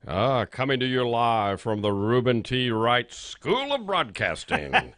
Coming to you live from the Reuben T. Wright School of Broadcasting.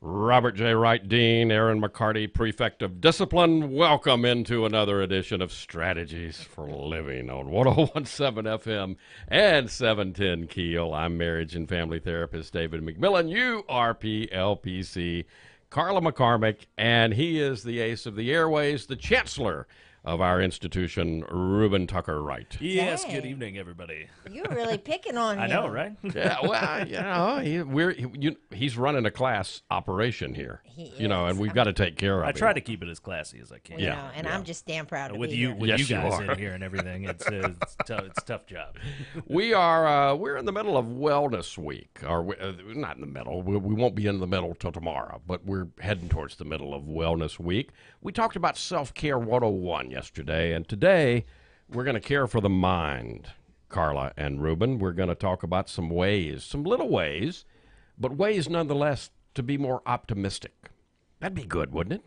Robert J. Wright, Dean, Erin McCarty, Prefect of Discipline. Welcome into another edition of Strategies for Living on 1017 FM and 710 KEEL. I'm marriage and family therapist David McMillan, URPLPC, Carla McCormick, and he is the ace of the airways, the chancellor of our institution, Reuben Tucker Wright. Yes, Hey. good evening, everybody. You're really picking on him. I know, right? Yeah, well, he's running a class operation here, He and is. we've got to take care of I it. try to keep it as classy as I can. You Yeah, know, and yeah. I'm just damn proud to With be you, here. with Yes, you you guys are. in here and everything, it's a tough job. We're in the middle of Wellness Week, or not in the middle. We won't be in the middle till tomorrow, but we're heading towards the middle of Wellness Week. We talked about Self-Care 101 yesterday, and today we're going to care for the mind. Carla and Reuben, we're going to talk about some ways, some little ways, but ways nonetheless to be more optimistic. That'd be good, wouldn't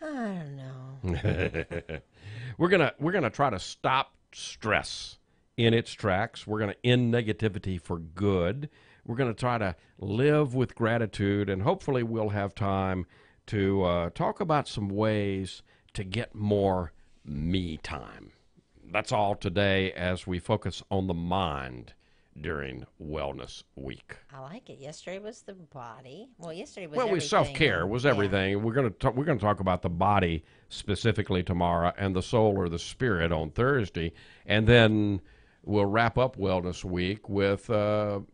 I don't know. We're gonna try to stop stress in its tracks. We're gonna end negativity for good. We're gonna try to live with gratitude, and hopefully we'll have time to talk about some ways to get more me time. That's all today as we focus on the mind during Wellness Week. I like it. Yesterday was the body. Well, yesterday was Well, everything. self-care was Yeah. everything. We're gonna talk about the body specifically tomorrow, and the soul or the spirit on Thursday, and then we'll wrap up Wellness Week with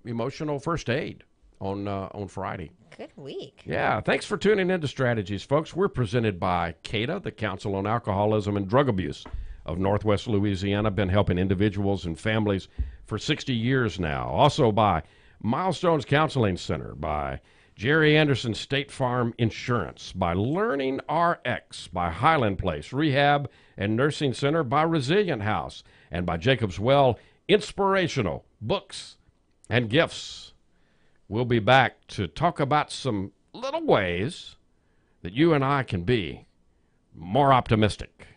emotional first aid on Friday. Good week. Yeah, thanks for tuning in to Strategies, folks. We're presented by CADA, the Council on Alcoholism and Drug Abuse of Northwest Louisiana. Been helping individuals and families for 60 years now. Also by Milestones Counseling Center, by Jerry Anderson State Farm Insurance, by Learning RX, by Highland Place Rehab and Nursing Center, by Resilient House, and by Jacob's Well Inspirational Books and Gifts. We'll be back to talk about some little ways that you and I can be more optimistic.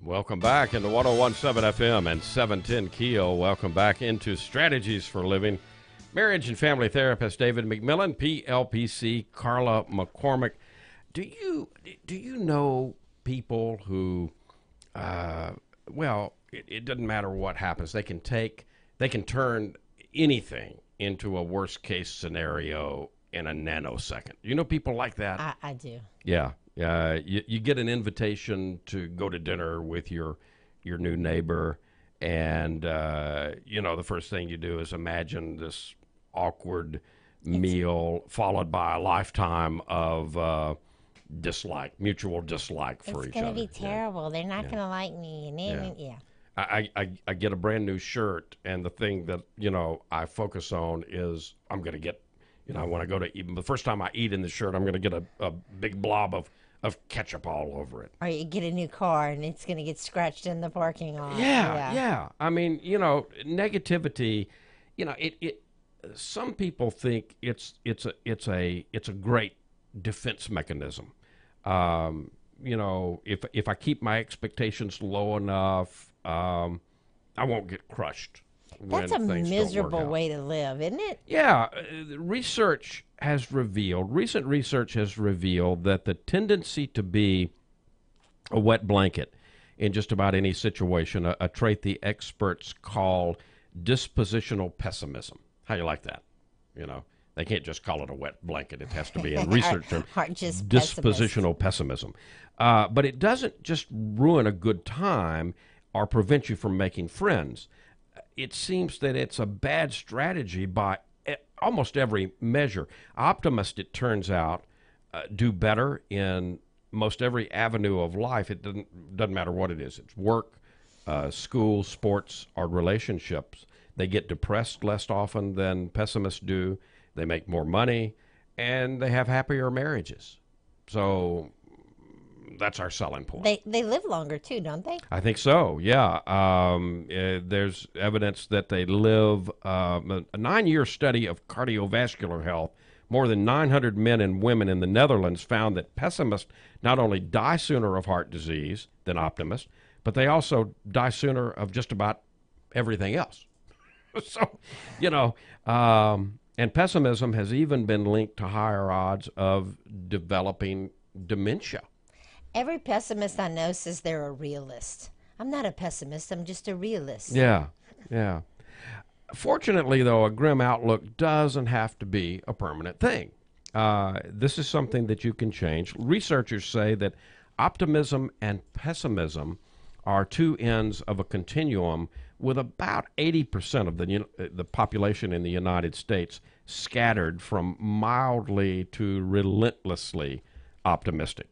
Welcome back into 1017 FM and 710 KEEL. Welcome back into Strategies for Living. Marriage and family therapist David McMillan, PLPC, Carla McCormick. Do you know people who well, it doesn't matter what happens. They can turn anything into a worst case scenario in a nanosecond. You know people like that? I do. Yeah. You get an invitation to go to dinner with your new neighbor, and the first thing you do is imagine this awkward meal followed by a lifetime of mutual dislike for It's each gonna other. be terrible. They're not gonna like me, and then Yeah. I get a brand new shirt, and the thing that I focus on is I'm going to get, when I go to eat, the first time I eat in the shirt, I'm going to get a big blob of ketchup all over it. Or you get a new car and it's gonna get scratched in the parking lot. Yeah. I mean, negativity. It. Some people think it's a great defense mechanism. If I keep my expectations low enough, I won't get crushed. That's a when things don't work miserable out. way to live, isn't it? Yeah, recent research has revealed that the tendency to be a wet blanket in just about any situation, a trait the experts call dispositional pessimism. How you like that? They can't just call it a wet blanket. It has to be in research terms. Aren't just Dispositional pessimism. But it doesn't just ruin a good time or prevent you from making friends. It seems that it's a bad strategy by almost every measure. Optimists, it turns out, do better in most every avenue of life. It doesn't matter what it is. It's work, school, sports, or relationships. They get depressed less often than pessimists do. They make more money, and they have happier marriages. So that's our selling point. They live longer too, don't they? I think so, yeah. There's evidence that they live, a 9-year study of cardiovascular health, more than 900 men and women in the Netherlands found that pessimists not only die sooner of heart disease than optimists, but they also die sooner of just about everything else. So, and pessimism has even been linked to higher odds of developing dementia. Every pessimist I know says they're a realist. I'm not a pessimist. I'm just a realist. Yeah. Fortunately, though, a grim outlook doesn't have to be a permanent thing. This is something that you can change. Researchers say that optimism and pessimism are two ends of a continuum, with about 80% of the population in the United States scattered from mildly to relentlessly optimistic.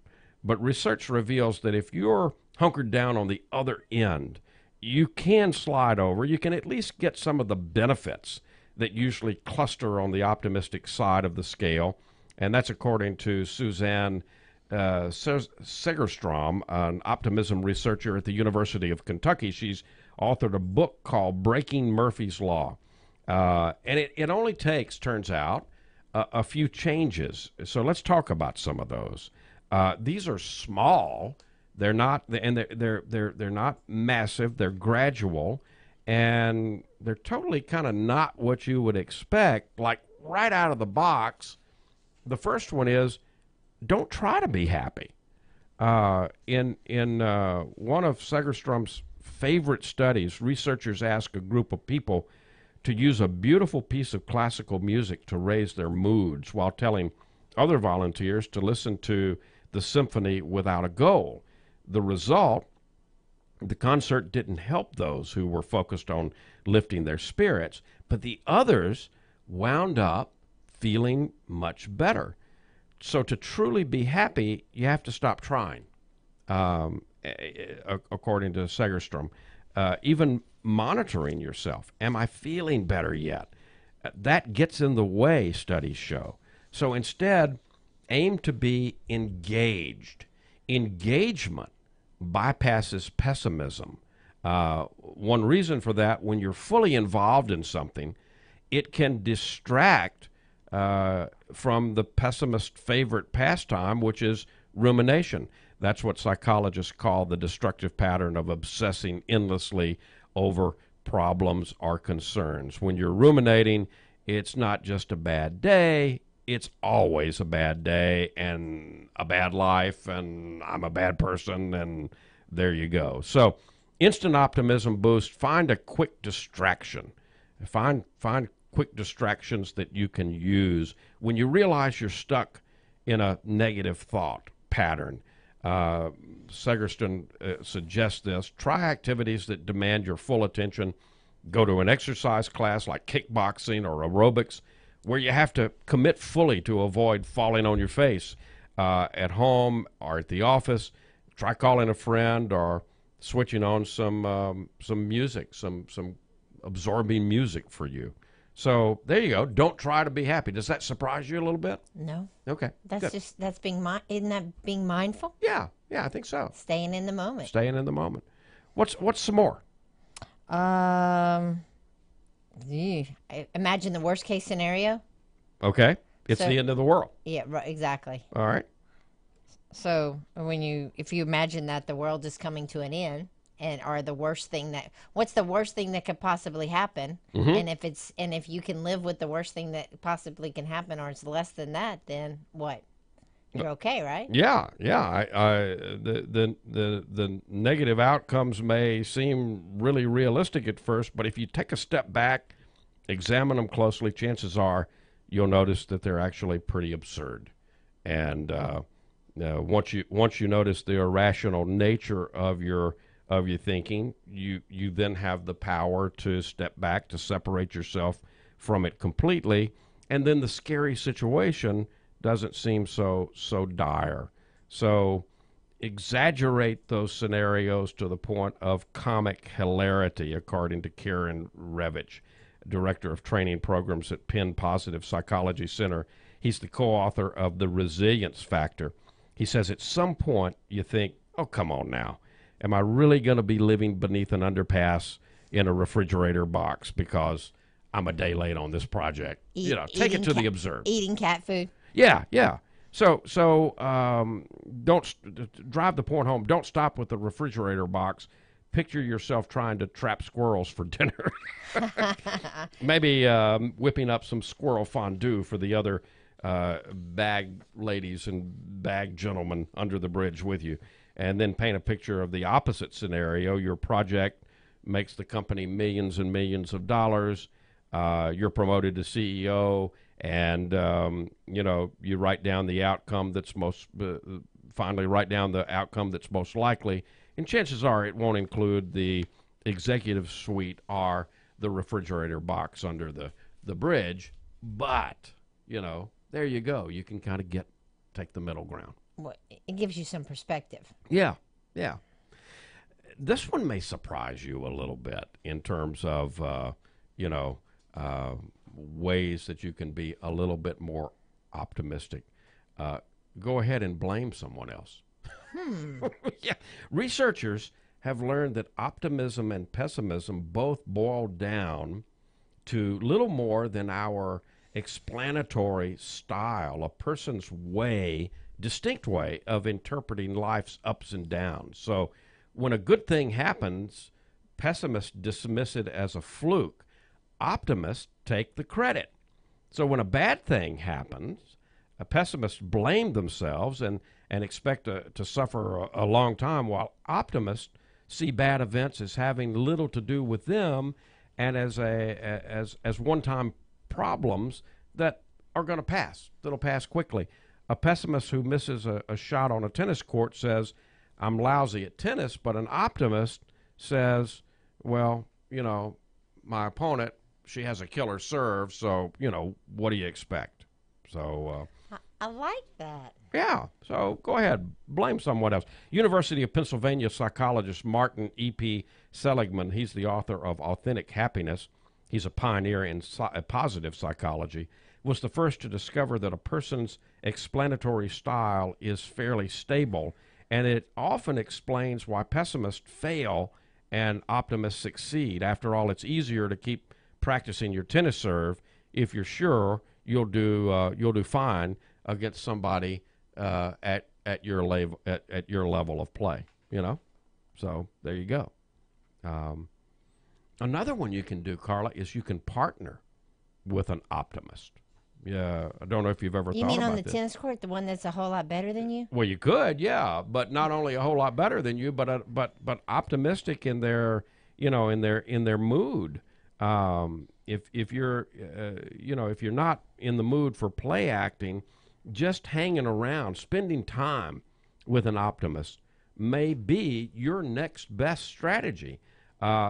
But research reveals that if you're hunkered down on the other end, you can slide over. You can at least get some of the benefits that usually cluster on the optimistic side of the scale. And that's according to Suzanne Segerstrom, an optimism researcher at the University of Kentucky. She's authored a book called Breaking Murphy's Law. And it only takes, turns out, a few changes. So let's talk about some of those. These are small. They're not, and they're not massive. They're gradual, and they're totally kind of not what you would expect. Like right out of the box, the first one is don't try to be happy. In one of Segerstrom's favorite studies, researchers ask a group of people to use a beautiful piece of classical music to raise their moods, while telling other volunteers to listen to the symphony without a goal. The result, the concert didn't help those who were focused on lifting their spirits, but the others wound up feeling much better. So to truly be happy, you have to stop trying, according to Segerstrom. Even monitoring yourself. Am I feeling better yet? That gets in the way, studies show. So instead, aim to be engaged. Engagement bypasses pessimism. One reason for that, when you're fully involved in something, it can distract from the pessimist's favorite pastime, which is rumination. That's what psychologists call the destructive pattern of obsessing endlessly over problems or concerns. When you're ruminating, it's not just a bad day, it's always a bad day and a bad life, and I'm a bad person, and there you go. So instant optimism boost. Find a quick distraction. Find quick distractions that you can use when you realize you're stuck in a negative thought pattern. Segerston suggests this. Try activities that demand your full attention. Go to an exercise class like kickboxing or aerobics, where you have to commit fully to avoid falling on your face. At home or at the office, try calling a friend or switching on some music, some absorbing music for you. So there you go. Don't try to be happy. Does that surprise you a little bit? No. Okay. That's good. that's isn't that being mindful? Yeah, I think so. Staying in the moment. Staying in the moment. What's some more? Imagine the worst case scenario. Okay. It's So- the end of the world. Yeah, right, exactly. All right. So if you imagine that the world is coming to an end, what's the worst thing that could possibly happen? Mm-hmm. And if you can live with the worst thing that possibly can happen, or it's less than that, then what? You're okay, right? Yeah. The negative outcomes may seem really realistic at first, but if you take a step back, examine them closely, chances are you'll notice that they're actually pretty absurd. And once you notice the irrational nature of your thinking, you then have the power to step back, to separate yourself from it completely, and then the scary situation doesn't seem so dire. So exaggerate those scenarios to the point of comic hilarity, according to Karen Revich, Director of Training Programs at Penn Positive Psychology Center. He's the co-author of The Resilience Factor. He says at some point you think, oh, come on now. Am I really going to be living beneath an underpass in a refrigerator box because I'm a day late on this project? Take it to the absurd. Eating cat food. Yeah. So don't drive the point home. Don't stop with the refrigerator box. Picture yourself trying to trap squirrels for dinner. Maybe whipping up some squirrel fondue for the other bag ladies and bag gentlemen under the bridge with you. And then paint a picture of the opposite scenario. Your project makes the company millions and millions of dollars. You're promoted to CEO, and you write down the outcome that's finally write down the outcome that's most likely. And chances are it won't include the executive suite or the refrigerator box under the bridge. But there you go. You can kind of take the middle ground. Well, it gives you some perspective. Yeah. This one may surprise you a little bit in terms of, ways that you can be a little bit more optimistic. Go ahead and blame someone else. Yeah. Researchers have learned that optimism and pessimism both boil down to little more than our explanatory style, a person's distinct way of interpreting life's ups and downs. So when a good thing happens, pessimists dismiss it as a fluke. Optimists take the credit. So when a bad thing happens, pessimists blame themselves and expect to suffer a long time, while optimists see bad events as having little to do with them and as one-time problems that are going to pass, that'll pass quickly. A pessimist who misses a shot on a tennis court says, I'm lousy at tennis, but an optimist says, well, my opponent, she has a killer serve, so, what do you expect? So, I like that. yeah, so go ahead, blame someone else. University of Pennsylvania psychologist Martin E.P. Seligman, he's the author of Authentic Happiness. He's a pioneer in positive psychology, was the first to discover that a person's explanatory style is fairly stable, and it often explains why pessimists fail and optimists succeed. After all, it's easier to keep practicing your tennis serve if you're sure you'll do fine against somebody at your level of play. So there you go. Another one you can do, Carla, is you can partner with an optimist. Yeah, I don't know if you've ever You thought mean on the about this. tennis court, the one that's a whole lot better than you? Well, you could, yeah, but not only a whole lot better than you, but optimistic in their in their mood. If you're if you're not in the mood for play acting, just hanging around, spending time with an optimist may be your next best strategy.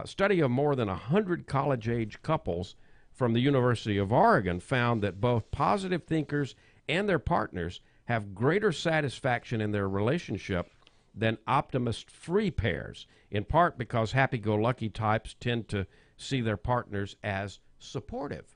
Study of more than 100 college age couples from the University of Oregon found that both positive thinkers and their partners have greater satisfaction in their relationship than optimist free pairs, in part because happy go lucky types tend to see their partners as supportive.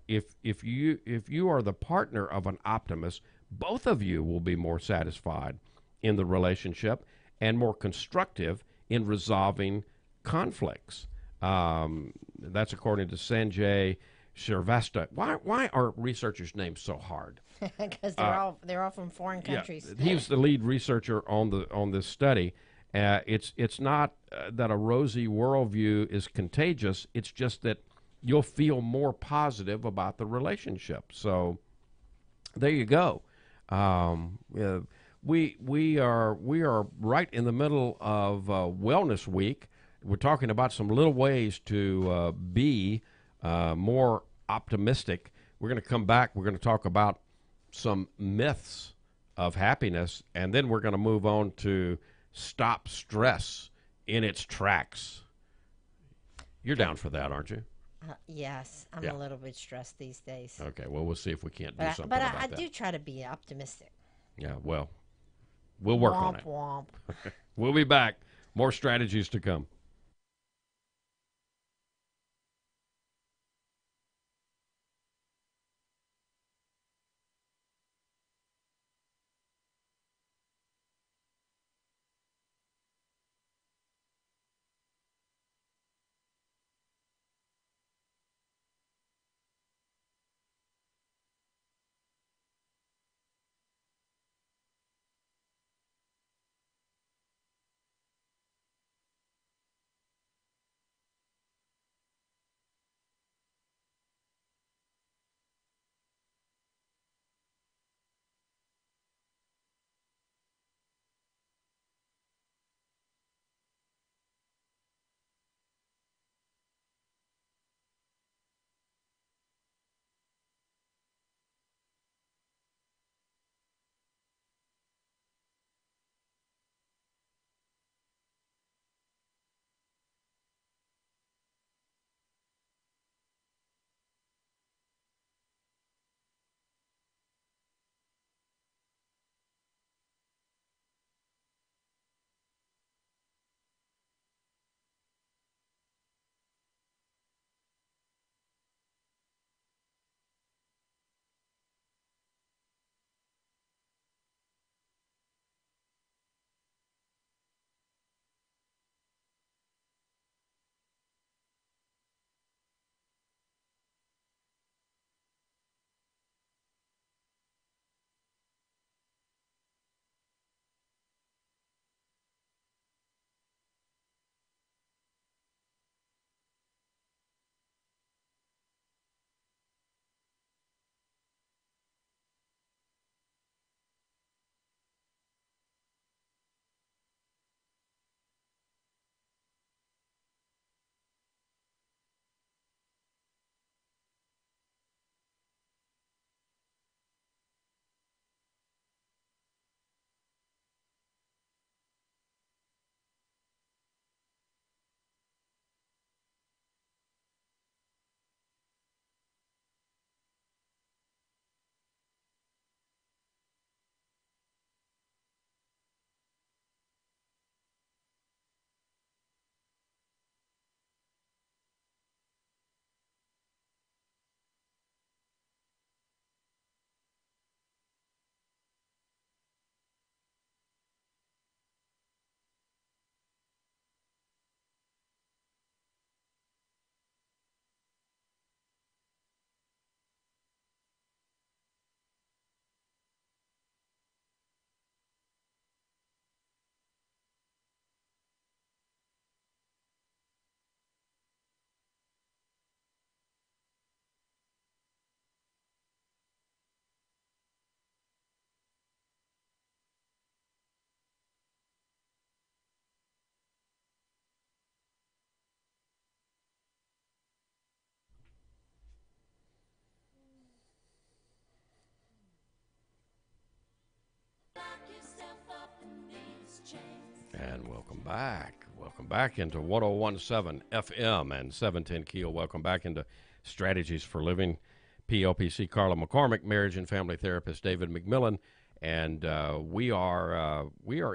If you are the partner of an optimist, both of you will be more satisfied in the relationship and more constructive in resolving conflicts. That's according to Sanjay Shrivastava. Why are researchers' names so hard? Because they're all from foreign countries. Yeah, he's the lead researcher on this study. It's not that a rosy worldview is contagious. It's just that you'll feel more positive about the relationship. So there you go. Yeah, we are right in the middle of Wellness Week. We're talking about some little ways to be more optimistic. We're going to come back. We're going to talk about some myths of happiness, and then we're going to move on to stop stress in its tracks. You're down for that, aren't you? Yes, I'm Yeah. a little bit stressed these days. Okay, well, we'll see if we can't do But something but about I that. do try to be optimistic. Yeah, well, we'll work on Womp it. womp. We'll be back. More strategies to come. And welcome back. Welcome back into 1017 FM and 710 KEEL. Welcome back into Strategies for Living. PLPC Carla McCormick, marriage and family therapist David McMillan, and we are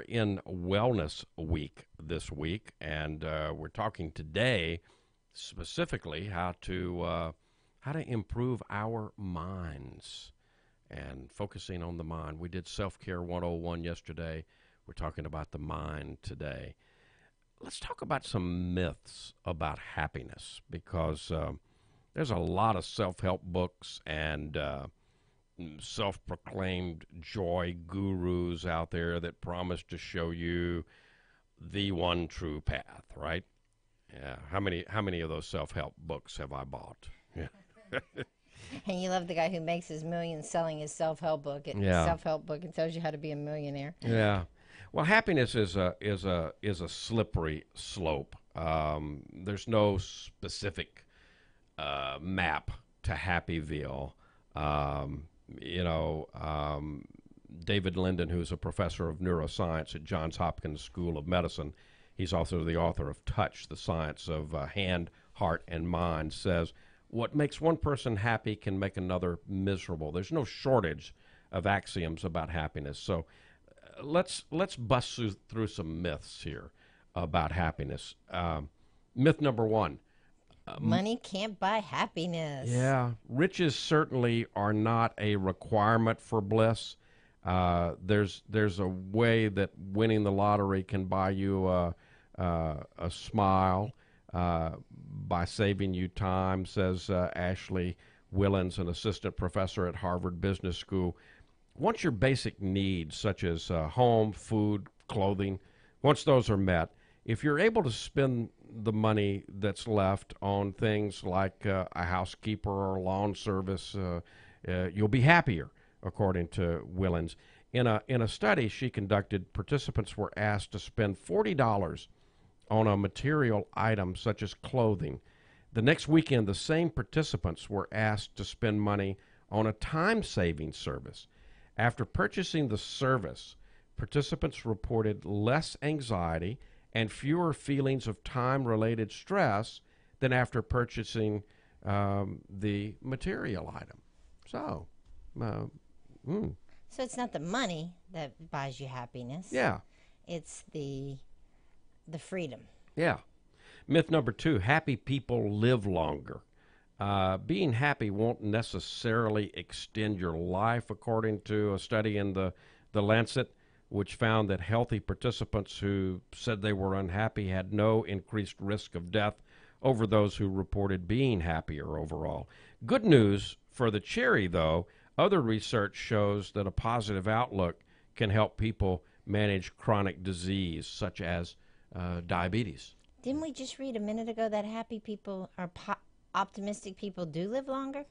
in Wellness Week this week, and we're talking today specifically how to improve our minds and focusing on the mind. We did Self-Care 101 yesterday. We're talking about the mind today. Let's talk about some myths about happiness, because there's a lot of self-help books and self-proclaimed joy gurus out there that promise to show you the one true path, right? Yeah. How many of those self-help books have I bought? Yeah. And you love the guy who makes his millions selling his self-help book. Self-help book and tells you how to be a millionaire. Yeah. Well, happiness is a slippery slope. There's no specific map to Happyville. David Linden, who's a professor of neuroscience at Johns Hopkins School of Medicine, he's also the author of Touch, the Science of Hand, Heart, and Mind, says what makes one person happy can make another miserable. There's no shortage of axioms about happiness. So let's bust through some myths here about happiness. Myth number one. Money can't buy happiness. Yeah, riches certainly are not a requirement for bliss. There's a way that winning the lottery can buy you a smile by saving you time, says Ashley Willens, an assistant professor at Harvard Business School. Once your basic needs, such as home, food, clothing, once those are met, if you're able to spend the money that's left on things like a housekeeper or lawn service, you'll be happier, according to Willens. In a study she conducted, participants were asked to spend $40 on a material item such as clothing. The next weekend, the same participants were asked to spend money on a time-saving service. After purchasing the service, participants reported less anxiety and fewer feelings of time-related stress than after purchasing the material item. So, So it's not the money that buys you happiness. yeah, It's the freedom. yeah. Myth number two, happy people live longer. Being happy won't necessarily extend your life, according to a study in the Lancet, which found that healthy participants who said they were unhappy had no increased risk of death over those who reported being happier overall. Good news for the cherry, though, other research shows that a positive outlook can help people manage chronic disease, such as diabetes. Didn't we just read a minute ago that happy people or optimistic people do live longer?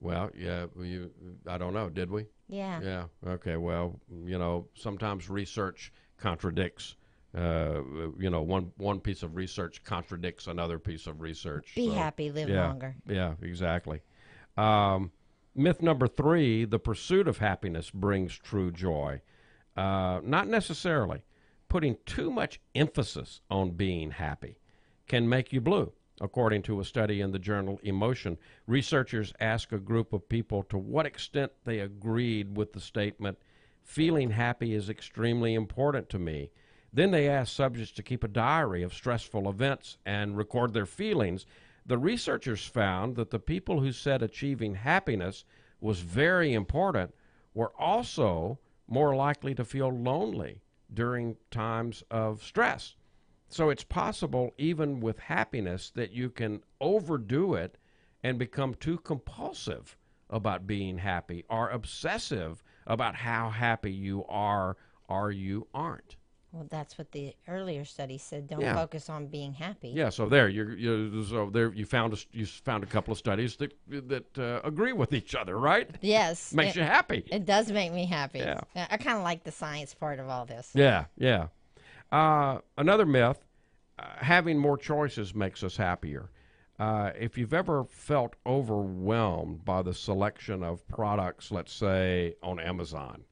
Well, yeah, I don't know, did we? Yeah. Yeah, okay, well, sometimes research contradicts, one piece of research contradicts another piece of research. Be happy, live longer. Yeah, exactly. Myth number three, the pursuit of happiness brings true joy. Not necessarily. Putting too much emphasis on being happy can make you blue. According to a study in the journal Emotion, researchers asked a group of people to what extent they agreed with the statement, "Feeling happy is extremely important to me." Then they asked subjects to keep a diary of stressful events and record their feelings. The researchers found that the people who said achieving happiness was very important were also more likely to feel lonely during times of stress. So it's possible, even with happiness, that you can overdo it and become too compulsive about being happy or obsessive about how happy you are or you aren't. Well, that's what the earlier study said. Don't Yeah. focus on being happy. Yeah, so there you found a couple of studies that agree with each other, right? Yes. Makes you happy. It does make me happy. Yeah. I kind of like the science part of all this. Yeah, yeah. Another myth, having more choices makes us happier. If you've ever felt overwhelmed by the selection of products, let's say on Amazon,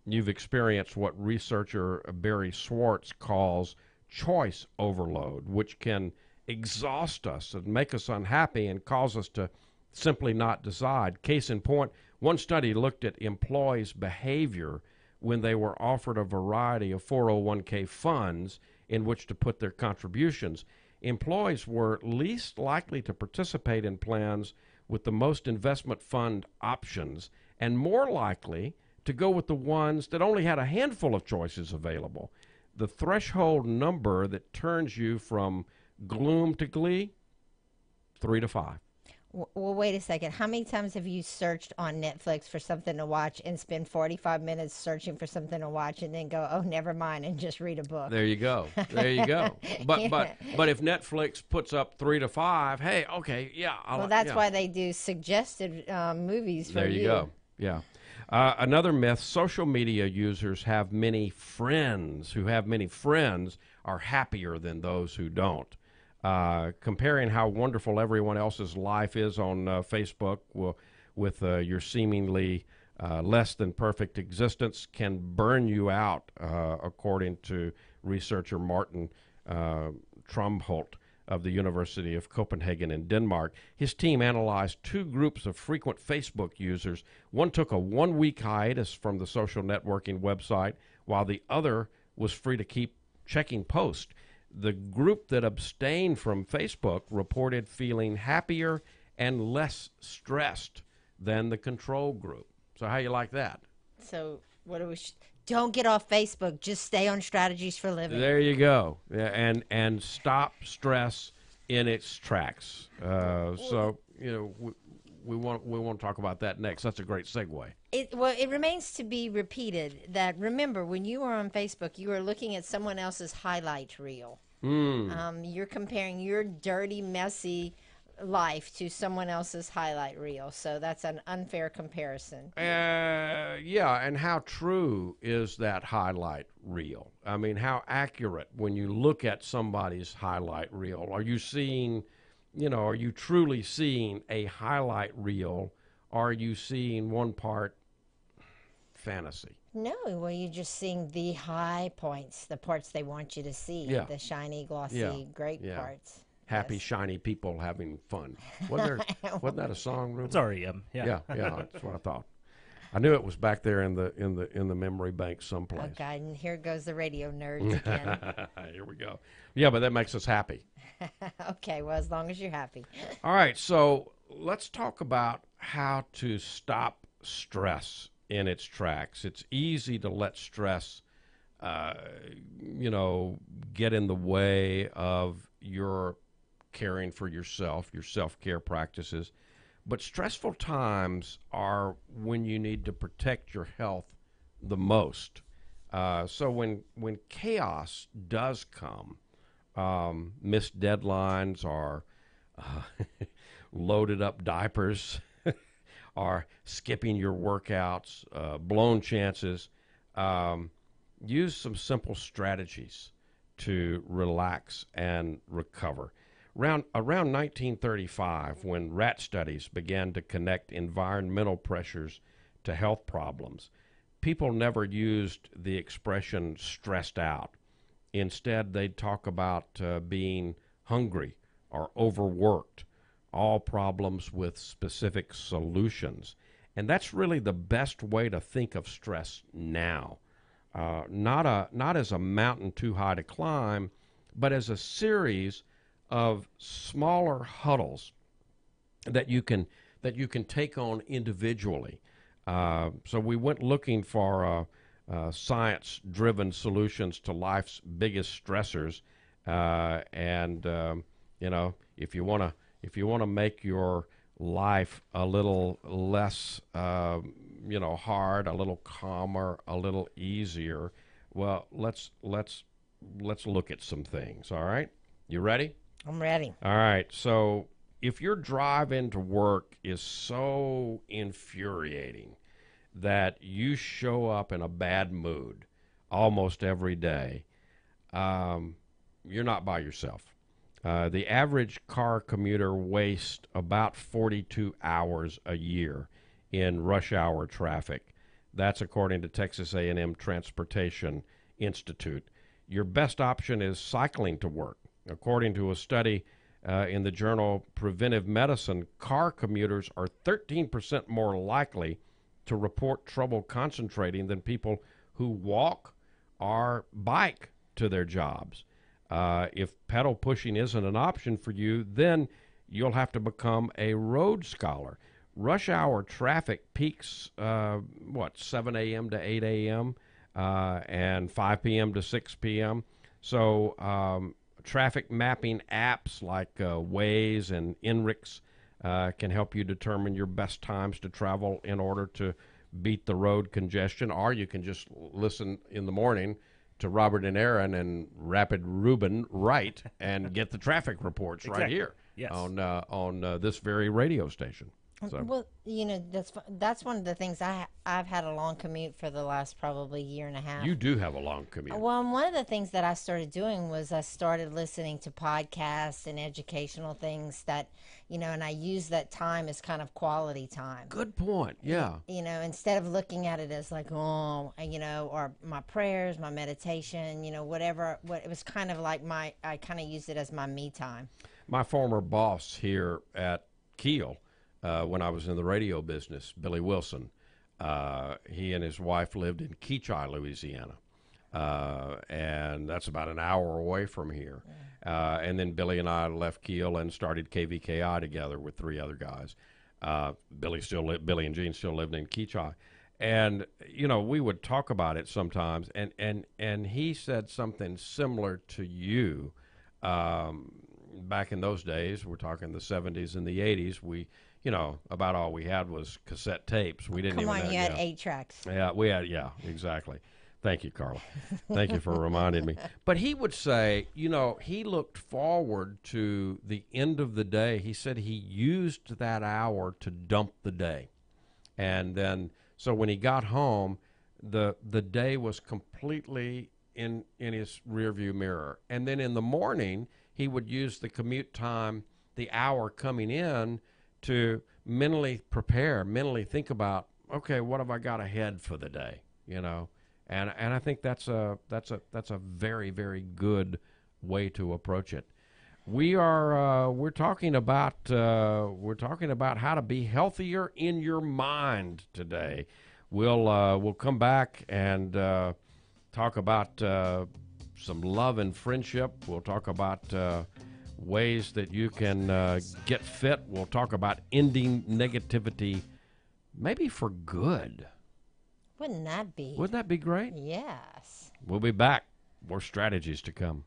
you've experienced what researcher Barry Schwartz calls choice overload, which can exhaust us and make us unhappy and cause us to simply not decide. Case in point, one study looked at employees' behavior when they were offered a variety of 401k funds in which to put their contributions. Employees were least likely to participate in plans with the most investment fund options and more likely to go with the ones that only had a handful of choices available. The threshold number that turns you from gloom to glee, 3 to 5. Well, wait a second. How many times have you searched on Netflix for something to watch and spend 45 minutes searching for something to watch and then go, oh, never mind, and just read a book? There you go. There you go. But if Netflix puts up 3 to 5, hey, okay, yeah. Well, that's why they do suggested movies for you. There you go. Yeah. Another myth, social media users have many friends. Who have many friends are happier than those who don't. Comparing how wonderful everyone else's life is on Facebook with your seemingly less than perfect existence can burn you out, according to researcher Martin Tromholt of the University of Copenhagen in Denmark. His team analyzed two groups of frequent Facebook users. One took a 1-week hiatus from the social networking website, while the other was free to keep checking posts. The group that abstained from Facebook reported feeling happier and less stressed than the control group. So how you like that? So what do we? Don't get off Facebook. Just stay on Strategies for Living. There you go. Yeah, and stop stress in its tracks. So we want to talk about that next. That's a great segue. It remains to be repeated that, remember, when you are on Facebook, you are looking at someone else's highlight reel. You're comparing your dirty, messy life to someone else's highlight reel. So that's an unfair comparison. Yeah, and how true is that highlight reel? I mean, how accurate when you look at somebody's highlight reel? Are you seeing, are you truly seeing a highlight reel? Are you seeing one part fantasy? No, well, you're just seeing the high points, the parts they want you to see, the shiny, glossy, great parts. Happy, shiny people having fun. Wasn't that a song, Ruben? It's REM. Yeah, that's what I thought. I knew it was back there in the memory bank someplace. Oh God, and here goes the radio nerds again. Here we go. Yeah, but that makes us happy. Okay, well, as long as you're happy. All right, so let's talk about how to stop stress in its tracks. It's easy to let stress, get in the way of your caring for yourself, your self-care practices. But stressful times are when you need to protect your health the most. So when chaos does come, missed deadlines or loaded up diapers or skipping your workouts, blown chances, use some simple strategies to relax and recover. Around 1935, when rat studies began to connect environmental pressures to health problems, people never used the expression stressed out. Instead, they'd talk about being hungry or overworked, all problems with specific solutions. And that's really the best way to think of stress now. Not as a mountain too high to climb, but as a series of smaller huddles that you can take on individually. So we went looking for science-driven solutions to life's biggest stressors, and if you want to make your life a little less hard, a little calmer, a little easier, well, let's look at some things. All right, you ready? I'm ready. All right. So if your drive into work is so infuriating that you show up in a bad mood almost every day, you're not by yourself. The average car commuter wastes about 42 hours a year in rush hour traffic. That's according to Texas A&M Transportation Institute. Your best option is cycling to work. According to a study in the journal Preventive Medicine, car commuters are 13% more likely to report trouble concentrating than people who walk or bike to their jobs. If pedal pushing isn't an option for you, then you'll have to become a road scholar. Rush hour traffic peaks, 7 a.m. to 8 a.m. And 5 p.m. to 6 p.m. So traffic mapping apps like Waze and Inrix can help you determine your best times to travel in order to beat the road congestion. Or you can just listen in the morning to Robert and Erin and Rapid Ruben Wright and get the traffic reports right Exactly. here Yes. on this very radio station. So. Well, that's one of the things I've had a long commute for the last probably year and a half. You do have a long commute. Well, and one of the things that I started doing was I started listening to podcasts and educational things that, and I use that time as kind of quality time. Good point. Yeah. Instead of looking at it as like, or my prayers, my meditation, whatever. It was kind of like I kind of used it as my me time. My former boss here at KEEL, when I was in the radio business, Billy Wilson, he and his wife lived in Keachai, Louisiana. And that's about an hour away from here. And then Billy and I left KEEL and started KVKI together with 3 other guys. Billy and Gene still lived in Keachai. And, we would talk about it sometimes. And he said something similar to you. Back in those days, we're talking the 70s and the 80s, we, about all we had was cassette tapes. We didn't Come even on, have, you had 8 tracks. Yeah, we had, exactly. Thank you, Carla. Thank you for reminding me. But he would say, he looked forward to the end of the day. He said he used that hour to dump the day. And then, so when he got home, the day was completely in his rearview mirror. And then in the morning, he would use the commute time, the hour coming in, to mentally prepare, mentally think about, okay, what have I got ahead for the day, And I think that's a very, very good way to approach it. We're talking about how to be healthier in your mind today. We'll come back and talk about some love and friendship. We'll talk about ways that you can get fit. We'll talk about ending negativity, maybe for good. Wouldn't that be? Wouldn't that be great? Yes. We'll be back. More strategies to come.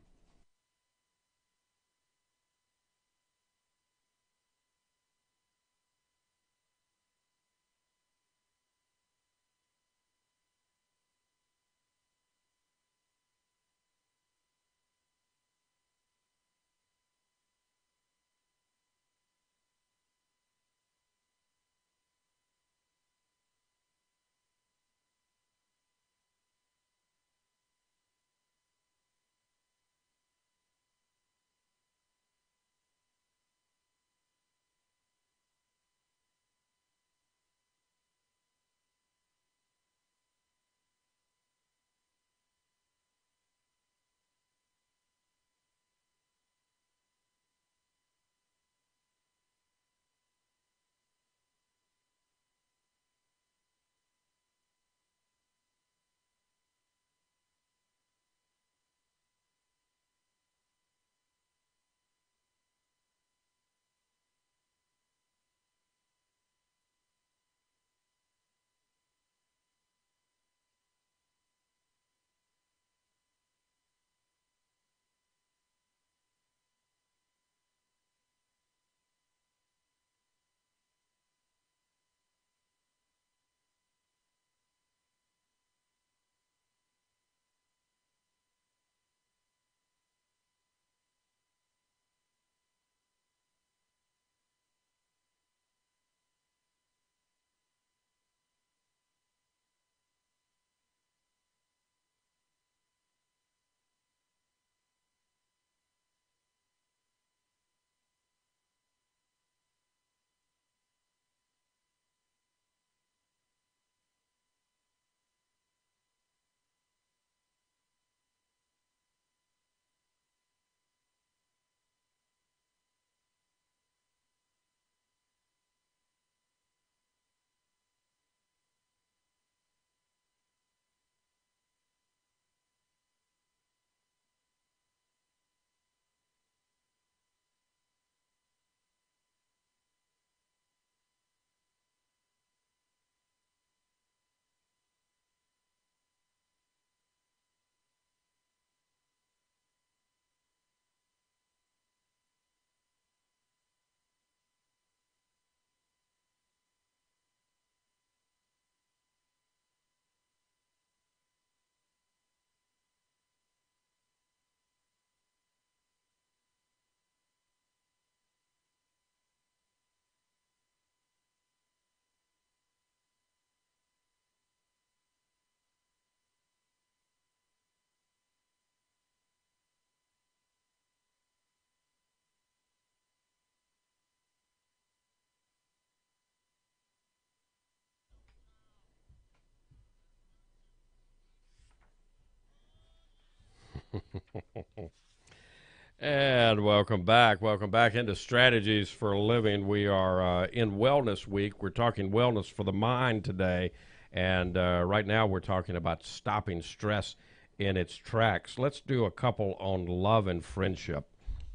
And welcome back. Welcome back into Strategies for a Living. We are in Wellness Week. We're talking wellness for the mind today. And right now we're talking about stopping stress in its tracks. Let's do a couple on love and friendship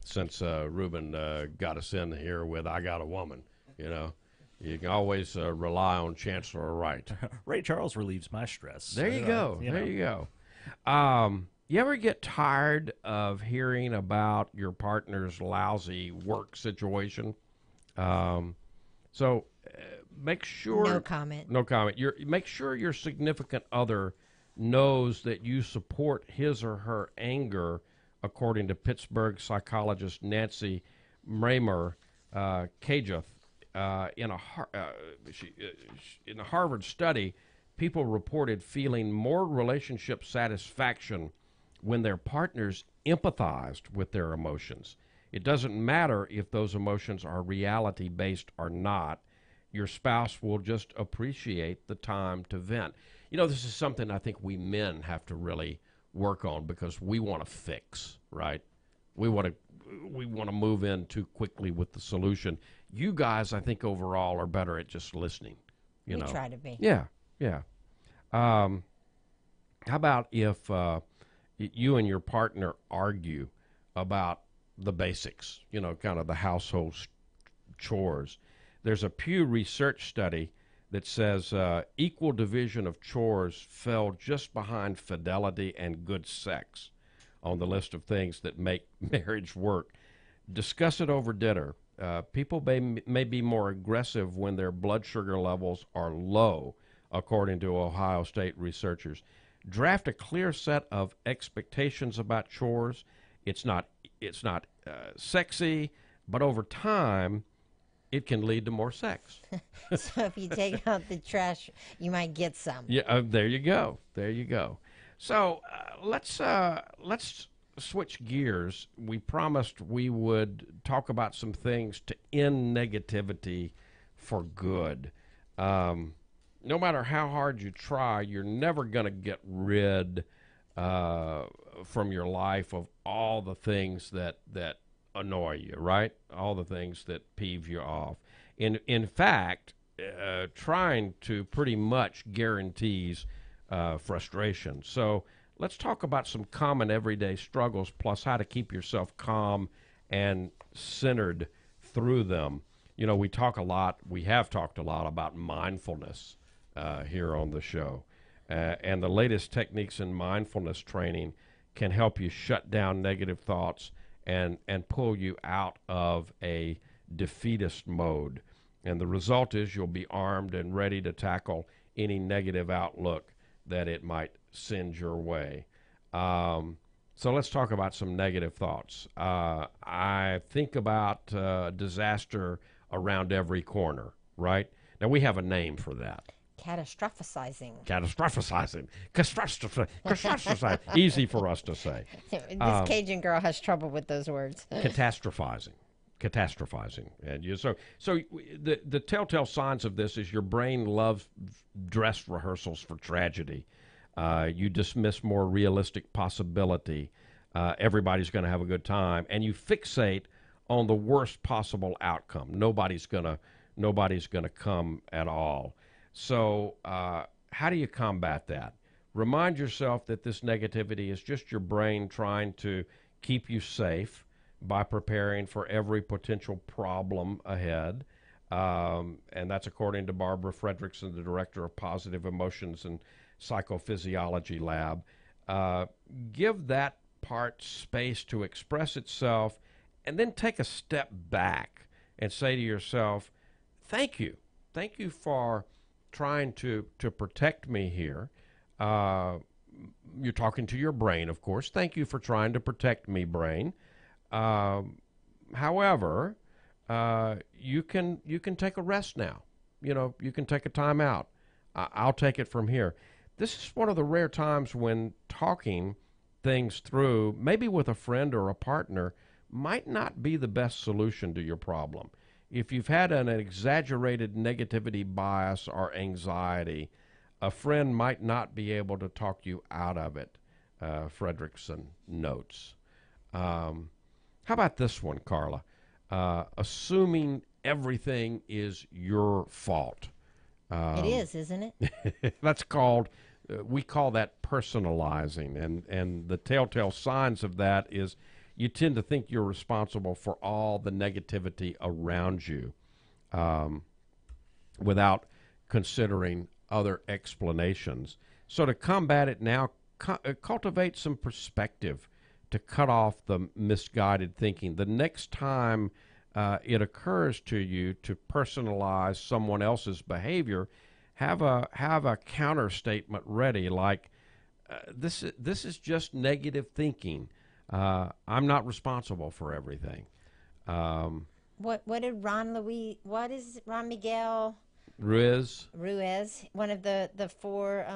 since Ruben got us in here with I Got a Woman. You know, you can always rely on Chancellor Wright. Ray Charles relieves my stress. There you go. You There know. you go. You ever get tired of hearing about your partner's lousy work situation? So make sure. No comment. No comment. Make sure your significant other knows that you support his or her anger, according to Pittsburgh psychologist Nancy Mramer Kajeth. In a Harvard study, people reported feeling more relationship satisfaction when their partners empathized with their emotions. It doesn't matter if those emotions are reality-based or not. Your spouse will just appreciate the time to vent. You know, this is something I think we men have to really work on because we want to fix, right? We want to move in too quickly with the solution. You guys, I think overall, are better at just listening. You We know, try to be. yeah. How about if you and your partner argue about the basics, you know, kind of the household chores? There's a Pew Research study that says equal division of chores fell just behind fidelity and good sex on the list of things that make marriage work. Discuss it over dinner. People may be more aggressive when their blood sugar levels are low, according to Ohio State researchers. Draft a clear set of expectations about chores. It's not sexy, but over time, it can lead to more sex. So if you take out the trash, you might get some. Yeah, there you go. There you go. So let's switch gears. We promised we would talk about some things to end negativity for good. No matter how hard you try, you're never going to get rid from your life of all the things that annoy you, right? All the things that peeve you off. In fact, trying to pretty much guarantees frustration. So let's talk about some common everyday struggles, plus how to keep yourself calm and centered through them. You know, we have talked a lot about mindfulness here on the show. And the latest techniques in mindfulness training can help you shut down negative thoughts and pull you out of a defeatist mode. And the result is you'll be armed and ready to tackle any negative outlook that it might send your way. So let's talk about some negative thoughts. I think about disaster around every corner, right? Now, we have a name for that. Catastrophizing. Catastrophizing. Easy for us to say. This Cajun girl has trouble with those words. Catastrophizing. And the telltale signs of this is your brain loves dress rehearsals for tragedy. You dismiss more realistic possibility. Everybody's going to have a good time, and you fixate on the worst possible outcome. Nobody's going to come at all. So how do you combat that? Remind yourself that this negativity is just your brain trying to keep you safe by preparing for every potential problem ahead. And that's according to Barbara Fredrickson, the director of Positive Emotions and Psychophysiology Lab. Give that part space to express itself, and then take a step back and say to yourself, thank you. Thank you for trying to protect me here. You're talking to your brain, of course. Thank you for trying to protect me, brain. However, you can take a rest now. You know, you can take a time out. I'll take it from here. This is one of the rare times when talking things through, maybe with a friend or a partner, might not be the best solution to your problem. If you've had an exaggerated negativity bias or anxiety, a friend might not be able to talk you out of it, Fredrickson notes. How about this one, Carla? Assuming everything is your fault. It is, isn't it? That's called, we call that personalizing. And the telltale signs of that is you tend to think you're responsible for all the negativity around you without considering other explanations. So to combat it now, cultivate some perspective to cut off the misguided thinking. The next time it occurs to you to personalize someone else's behavior, have a counter statement ready, like this is just negative thinking. I'm not responsible for everything. What did what is Ron Miguel Ruiz, one of the four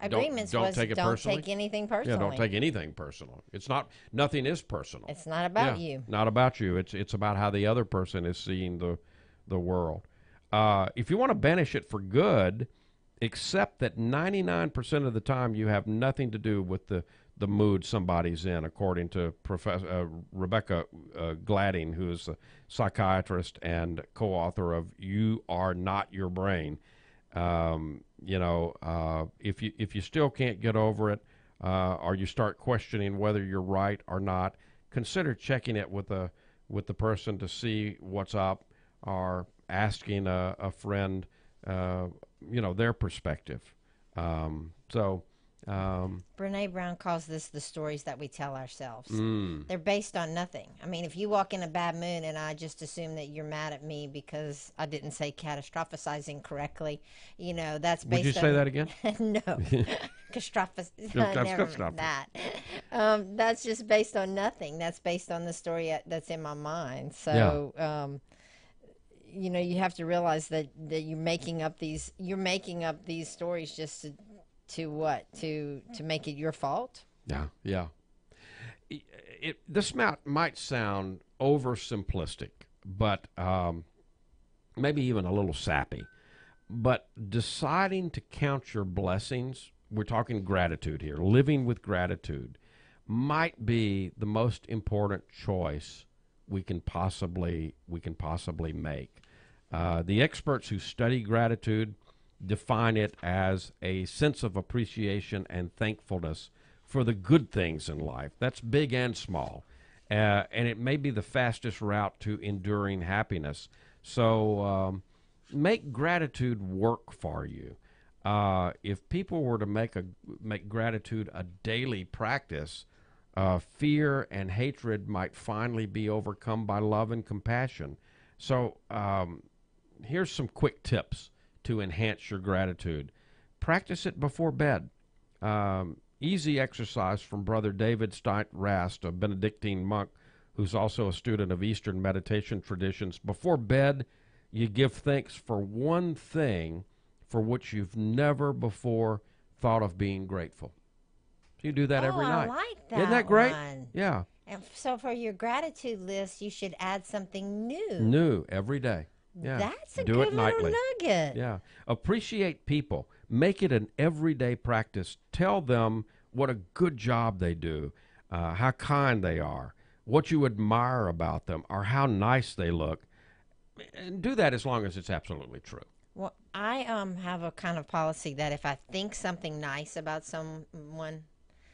agreements don't was take it don't personally. take anything Yeah, personally. don't take anything personal. It's not, nothing is personal. It's not about Yeah, you. not about you. It's about how the other person is seeing the world. If you want to banish it for good, accept that 99% of the time you have nothing to do with the mood somebody's in, according to Professor Rebecca Gladding, who is a psychiatrist and co-author of "You Are Not Your Brain." If you still can't get over it, or you start questioning whether you're right or not, consider checking it with the person to see what's up, or asking a friend, their perspective. Brene Brown calls this the stories that we tell ourselves. They're based on nothing. I mean, if you walk in a bad mood and I just assume that you're mad at me because I didn't say catastrophizing correctly, that's based on... Would you say that again? No. Never that. That's just based on nothing. That's based on the story that's in my mind. So, you have to realize that you're making up these stories just to make it your fault. Yeah. This might sound oversimplistic, but maybe even a little sappy. But deciding to count your blessings, we're talking gratitude here, living with gratitude, might be the most important choice we can possibly make. The experts who study gratitude define it as a sense of appreciation and thankfulness for the good things in life. That's big and small. And it may be the fastest route to enduring happiness. So make gratitude work for you. If people were to make gratitude a daily practice, fear and hatred might finally be overcome by love and compassion. So here's some quick tips to enhance your gratitude. Practice it before bed. Easy exercise from Brother David Stein Rast, a Benedictine monk who's also a student of Eastern meditation traditions. Before bed, you give thanks for one thing for which you've never before thought of being grateful. So you do that every night. I like that. Isn't that great? One. Yeah. And so for your gratitude list, you should add something new. New every day. Yeah. That's a Do good it little nightly. nugget. Yeah. Appreciate people. Make it an everyday practice. Tell them what a good job they do, how kind they are, what you admire about them, or how nice they look. And do that as long as it's absolutely true. Well, I have a kind of policy that if I think something nice about someone,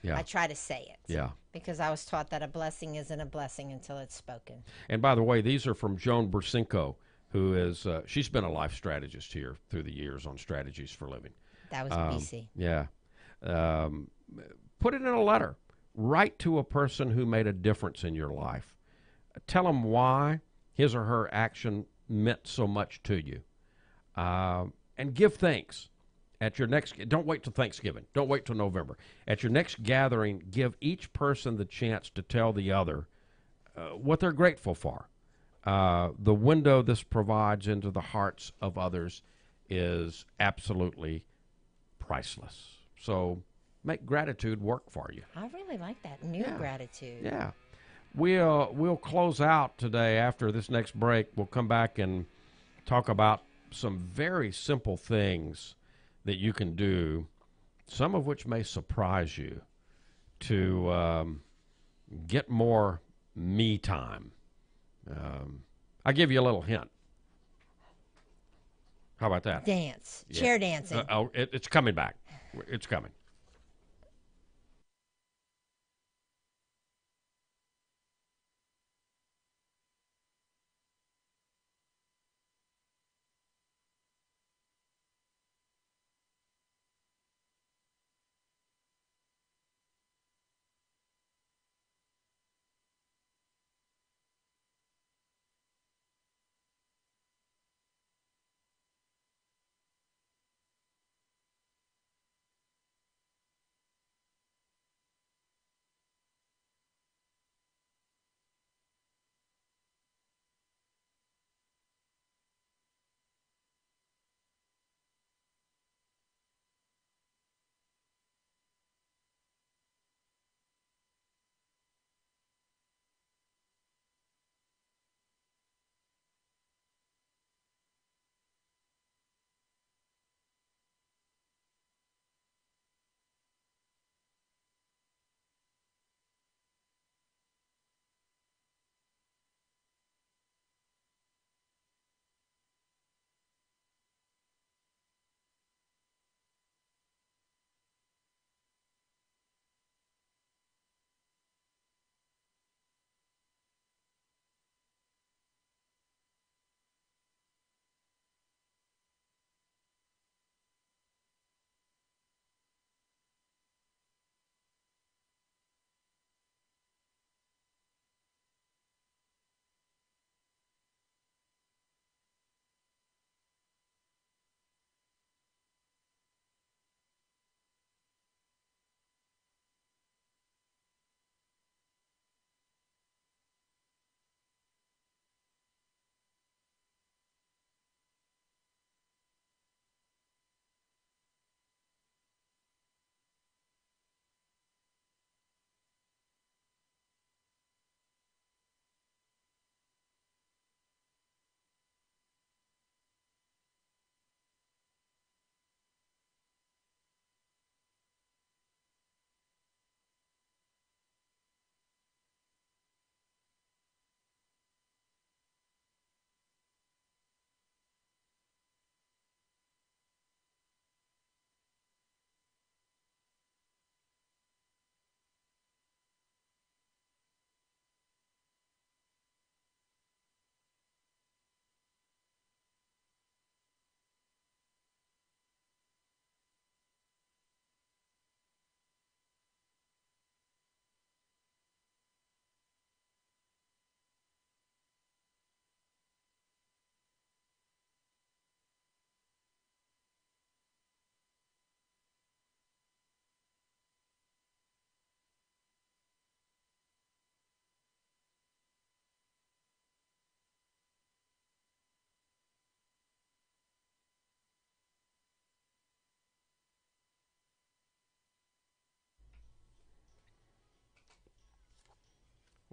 I try to say it. Yeah. Because I was taught that a blessing isn't a blessing until it's spoken. And by the way, these are from Joan Bursinko, who is, she's been a life strategist here through the years on Strategies for Living. That was BC. Yeah. Put it in a letter. Write to a person who made a difference in your life. Tell them why his or her action meant so much to you. And give thanks. At your next, don't wait till Thanksgiving. Don't wait till November. At your next gathering, give each person the chance to tell the other what they're grateful for. The window this provides into the hearts of others is absolutely priceless. So make gratitude work for you. I really like that. New gratitude. Yeah. We'll close out today after this next break. We'll come back and talk about some very simple things that you can do, some of which may surprise you, to get more me time. I'll give you a little hint. How about that? Dance. Yeah. Chair dancing. It's coming back. It's coming.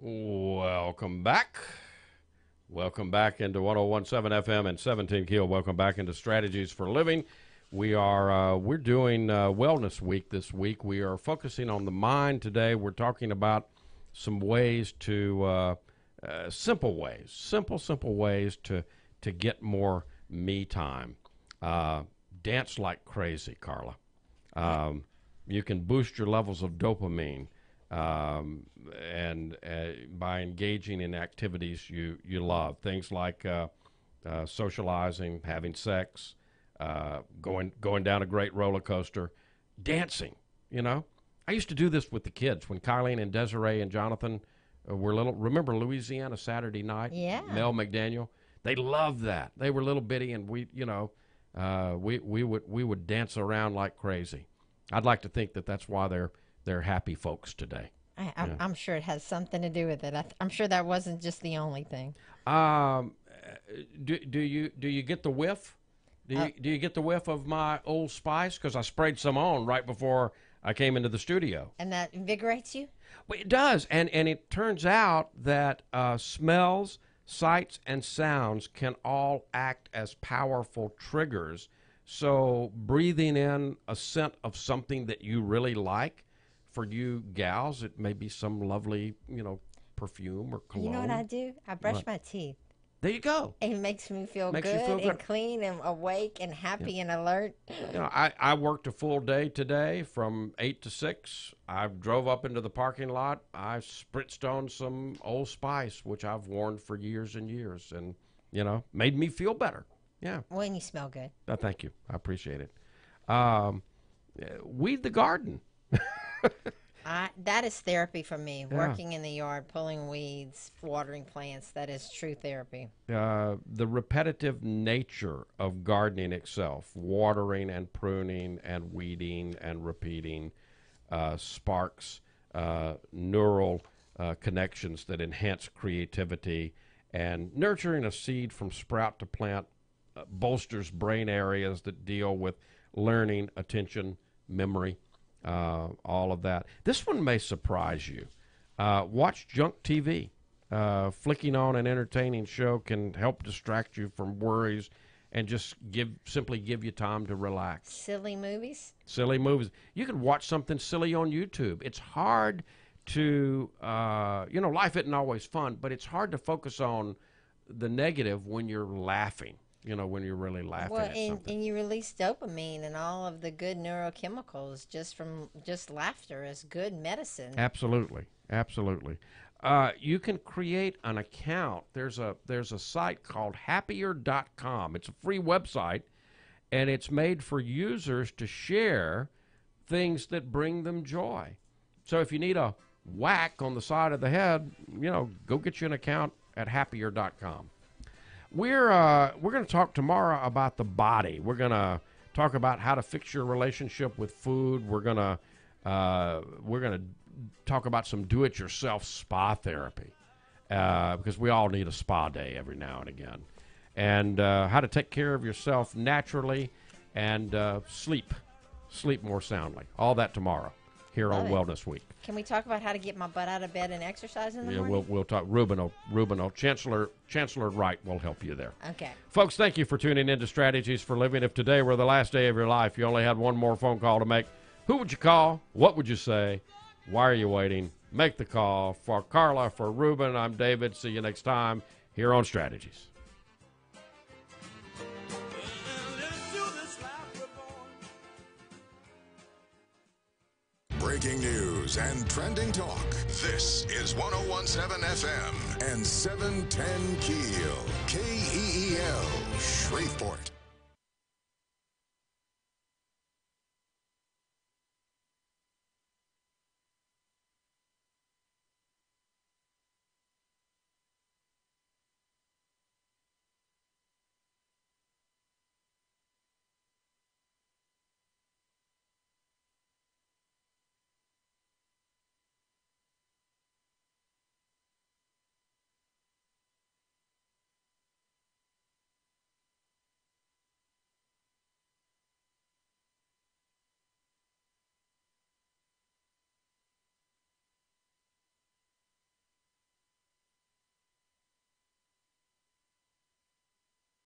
Welcome back. Welcome back into 101.7 FM and 17 KEEL. Welcome back into Strategies for Living. We're doing Wellness Week this week. We are focusing on the mind today. We're talking about some ways to simple ways to get more me time. Dance like crazy, Carla. You can boost your levels of dopamine. And by engaging in activities you love, things like socializing, having sex, going down a great roller coaster, dancing. I used to do this with the kids when Kylene and Desiree and Jonathan were little. Remember Louisiana Saturday Night? Yeah. Mel McDaniel. They loved that. They were little bitty, and we would dance around like crazy. I'd like to think that that's why they're happy folks today. I'm sure it has something to do with it. I'm sure that wasn't just the only thing. Do you get the whiff? Do you get the whiff of my Old Spice? Because I sprayed some on right before I came into the studio. And that invigorates you? Well, it does, and it turns out that smells, sights, and sounds can all act as powerful triggers. So breathing in a scent of something that you really like, for you gals, it may be some lovely, perfume or cologne. You know what I do? I brush What? my teeth. There you go. It makes me feel Makes you good feel and good. clean and awake and happy and alert. You know, I worked a full day today from 8 to 6. I drove up into the parking lot. I spritzed on some Old Spice, which I've worn for years and years, and, you know, made me feel better. Yeah. When you smell good. Thank you. I appreciate it. Weed the garden. That is therapy for me. Yeah. Working in the yard, pulling weeds, watering plants. That is true therapy. The repetitive nature of gardening itself, watering and pruning and weeding and repeating, sparks neural connections that enhance creativity, and nurturing a seed from sprout to plant bolsters brain areas that deal with learning, attention, memory, all of that. This one may surprise you. Watch junk TV. Flicking on an entertaining show can help distract you from worries and just simply give you time to relax. Silly movies? Silly movies. You can watch something silly on YouTube. It's hard to, life isn't always fun, but it's hard to focus on the negative when you're laughing. When you're really laughing at something. And you release dopamine and all of the good neurochemicals just from laughter is good medicine. Absolutely. You can create an account. There's a site called happier.com. It's a free website, and it's made for users to share things that bring them joy. So if you need a whack on the side of the head, go get you an account at happier.com. We're going to talk tomorrow about the body. We're going to talk about how to fix your relationship with food. We're going to talk about some do-it-yourself spa therapy because we all need a spa day every now and again, and how to take care of yourself naturally and sleep more soundly. All that tomorrow here on Wellness Week. Can we talk about how to get my butt out of bed and exercise in the morning? Yeah, we'll talk. Ruben, Chancellor Wright will help you there. Okay. Folks, thank you for tuning in to Strategies for Living. If today were the last day of your life, you only had one more phone call to make, who would you call? What would you say? Why are you waiting? Make the call. For Carla, for Ruben, I'm David. See you next time here on Strategies. Breaking news and trending talk. This is 101.7 FM and 710 KEEL. KEEL, Shreveport.